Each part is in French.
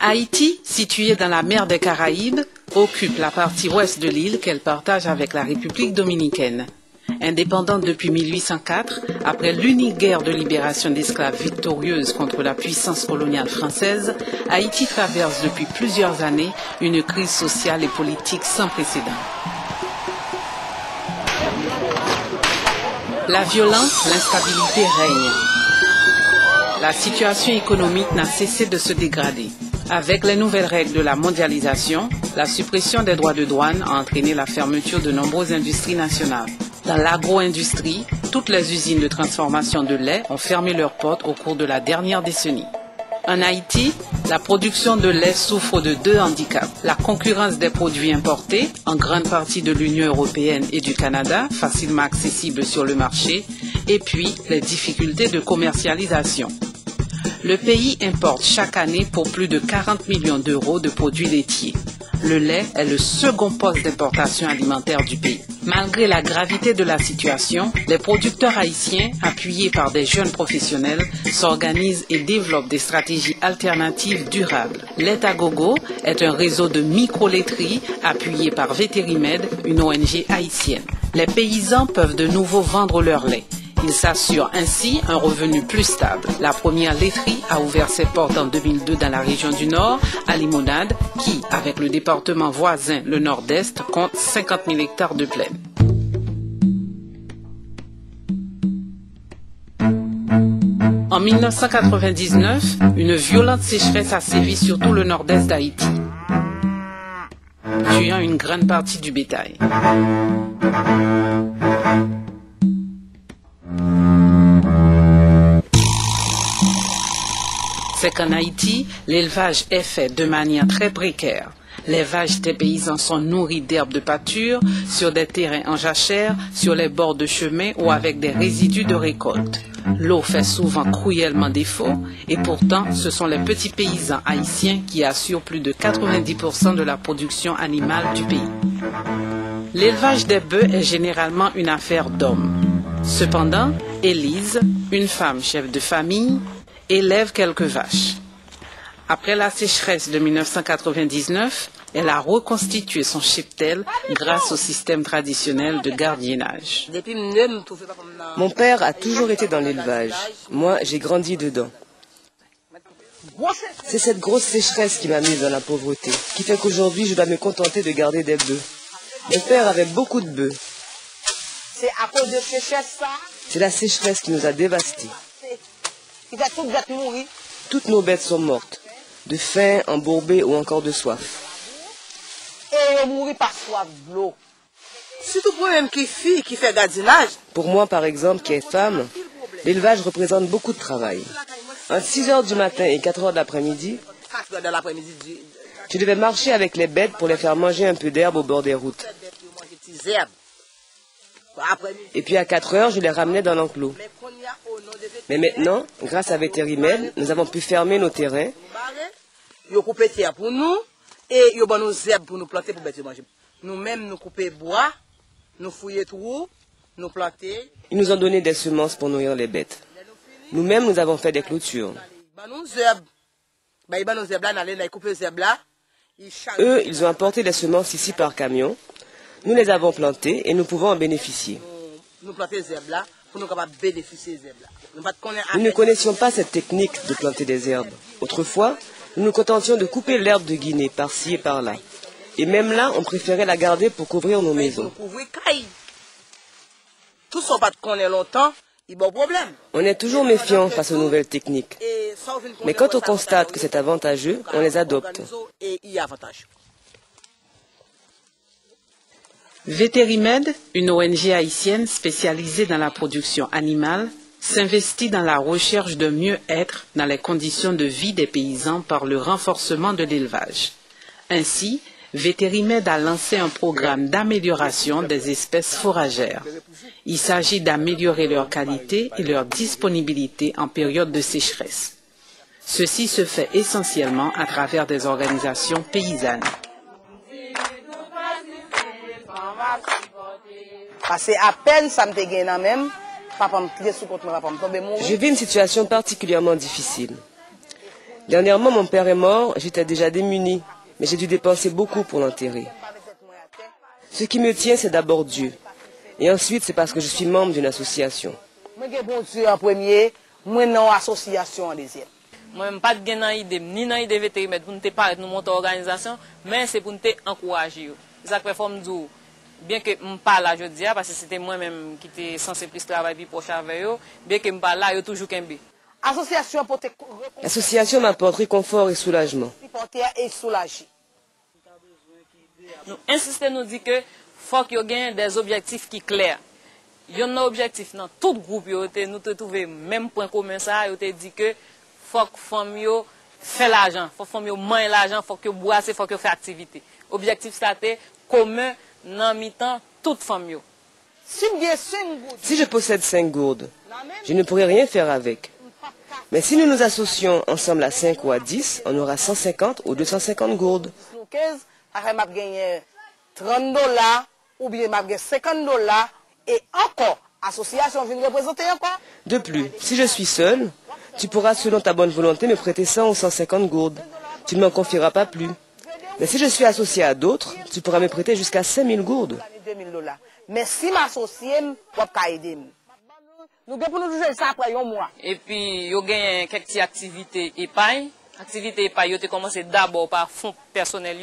Haïti, située dans la mer des Caraïbes, occupe la partie ouest de l'île qu'elle partage avec la République dominicaine. Indépendante depuis 1804, après l'unique guerre de libération d'esclaves victorieuse contre la puissance coloniale française, Haïti traverse depuis plusieurs années une crise sociale et politique sans précédent. La violence, l'instabilité règnent. La situation économique n'a cessé de se dégrader. Avec les nouvelles règles de la mondialisation, la suppression des droits de douane a entraîné la fermeture de nombreuses industries nationales. Dans l'agro-industrie, toutes les usines de transformation de lait ont fermé leurs portes au cours de la dernière décennie. En Haïti, la production de lait souffre de deux handicaps. La concurrence des produits importés, en grande partie de l'Union européenne et du Canada, facilement accessibles sur le marché, et puis les difficultés de commercialisation. Le pays importe chaque année pour plus de 40 millions d'euros de produits laitiers. Le lait est le second poste d'importation alimentaire du pays. Malgré la gravité de la situation, les producteurs haïtiens, appuyés par des jeunes professionnels, s'organisent et développent des stratégies alternatives durables. Lait à gogo est un réseau de micro-laiteries appuyé par Vétérimed, une ONG haïtienne. Les paysans peuvent de nouveau vendre leur lait. Ils s'assurent ainsi un revenu plus stable. La première laiterie a ouvert ses portes en 2002 dans la région du Nord, à Limonade, qui, avec le département voisin, le Nord-Est, compte 50 000 hectares de plaine. En 1999, une violente sécheresse a sévi sur tout le Nord-Est d'Haïti, tuant une grande partie du bétail. C'est qu'en Haïti, l'élevage est fait de manière très précaire. Les vaches des paysans sont nourries d'herbes de pâture, sur des terrains en jachère, sur les bords de chemin ou avec des résidus de récolte. L'eau fait souvent cruellement défaut et pourtant ce sont les petits paysans haïtiens qui assurent plus de 90% de la production animale du pays. L'élevage des bœufs est généralement une affaire d'hommes. Cependant, Élise, une femme chef de famille, élève quelques vaches. Après la sécheresse de 1999, elle a reconstitué son cheptel grâce au système traditionnel de gardiennage. Mon père a toujours été dans l'élevage. Moi, j'ai grandi dedans. C'est cette grosse sécheresse qui m'a mise dans la pauvreté, qui fait qu'aujourd'hui, je dois me contenter de garder des bœufs. Mon père avait beaucoup de bœufs. C'est à cause de sécheresse, ça? C'est la sécheresse qui nous a dévastés. Toutes nos bêtes sont mortes, de faim, embourbées ou encore de soif. Et mourir par soif de l'eau. Surtout pour même qui fille qui fait gardiennage. Pour moi, par exemple, qui est femme, l'élevage représente beaucoup de travail. Entre 6 h du matin et 4 h de l'après-midi, je devais marcher avec les bêtes pour les faire manger un peu d'herbe au bord des routes. Et puis à 4 h, je les ramenais dans l'enclos. Mais maintenant, grâce à Vétérimed, nous avons pu fermer nos terrains. Ils coupent terre pour nous et ils donnent nos herbes pour nous planter pour bêter manger. Nous-mêmes, nous coupons bois, nous fouillons tout, nous plantons. Ils nous ont donné des semences pour nourrir les bêtes. Nous-mêmes, nous avons fait des clôtures. Eux, ils ont apporté les semences ici par camion. Nous les avons plantées et nous pouvons en bénéficier. Nous ne connaissions pas cette technique de planter des herbes. Autrefois, nous nous contentions de couper l'herbe de Guinée par-ci et par-là. Et même là, on préférait la garder pour couvrir nos maisons. On est toujours méfiant face aux nouvelles techniques. Mais quand on constate que c'est avantageux, on les adopte. Vétérimed, une ONG haïtienne spécialisée dans la production animale, s'investit dans la recherche de mieux-être dans les conditions de vie des paysans par le renforcement de l'élevage. Ainsi, Vétérimed a lancé un programme d'amélioration des espèces fourragères. Il s'agit d'améliorer leur qualité et leur disponibilité en période de sécheresse. Ceci se fait essentiellement à travers des organisations paysannes. À peine ça me même. Je vis une situation particulièrement difficile. Dernièrement, mon père est mort, j'étais déjà démunie, mais j'ai dû dépenser beaucoup pour l'enterrer. Ce qui me tient, c'est d'abord Dieu. Et ensuite, c'est parce que je suis membre d'une association. Moi, j'ai bon Dieu en premier, moi, non, association en deuxième. Moi, je n'ai pas de idée, ni dans l'idée vétérinaire pour nous parler de monter organisation, mais c'est pour nous encourager. C'est ça que je dis, bien que je parle là, je dis, parce que c'était moi-même qui était censé plus travailler proche avec eux, bien que je parle là, je toujours qu'un bé. L'association m'apporte réconfort et soulagement. Nous insistons, nous disons que faut qu'il y ait des objectifs qui sont clairs. Il y a un objectif dans tout groupe, nous trouvons le même point commun, ça, nous dit que faut que les femmes fassent l'argent, faut que les femmes mangent l'argent, faut que boissent, faut que fassent activité. Objectif c'est commun dans mi-temps toutes les femmes. Si je possède 5 gourdes, je ne pourrai rien faire avec. Mais si nous nous associons ensemble à 5 ou à 10, on aura 150 ou 250 gourdes. $30 ou bien $50 et encore, l'association vient représenter encore. De plus, si je suis seul, tu pourras selon ta bonne volonté me prêter 100 ou 150 gourdes. Tu ne m'en confieras pas plus. Mais si je suis associé à d'autres, tu pourras me prêter jusqu'à 5000 gourdes. Mais si m'associer, je peux aider. Nous devons nous jouer ça après un mois. Et puis, il y a quelques petites activités épargne. Activités épargne, ils ont commencé d'abord par fonds personnels.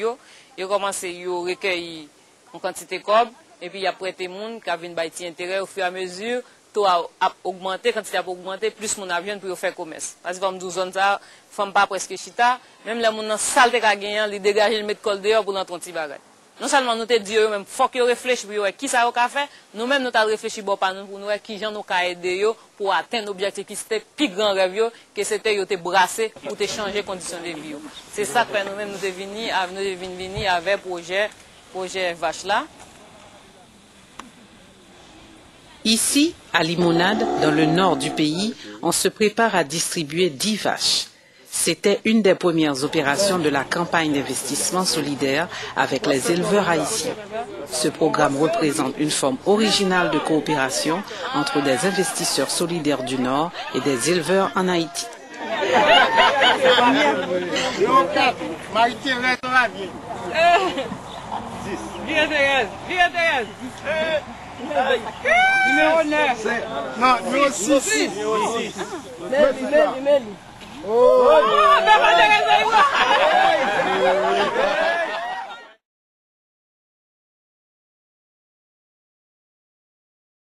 Ils ont commencé à recueillir en quantité de cob. Et puis, il y a prêté monde qui a vu un intérêt au fur et à mesure. Tout a augmenté, quantité a augmenté, plus mon avion pour faire commerce. Parce que, comme nous disons ça, femme pas presque chita. Même les gens dans la salle de gagner, ils dégagent, ils mettent col dehors pour notre petit bagage. Non seulement nous te disons même faut qu'ils réfléchissent pour qui ça va faire, nous-mêmes nous avons réfléchi pour nous qui gens nous aider pour atteindre l'objectif qui c'était plus grand rêve que c'était de te brasser pour te changer les conditions de vie. C'est ça que nous-mêmes nous devons venir avec projet vache là. Ici, à Limonade, dans le nord du pays, on se prépare à distribuer 10 vaches. C'était une des premières opérations de la campagne d'investissement solidaire avec les éleveurs haïtiens. Ce programme représente une forme originale de coopération entre des investisseurs solidaires du Nord et des éleveurs en Haïti. Oh,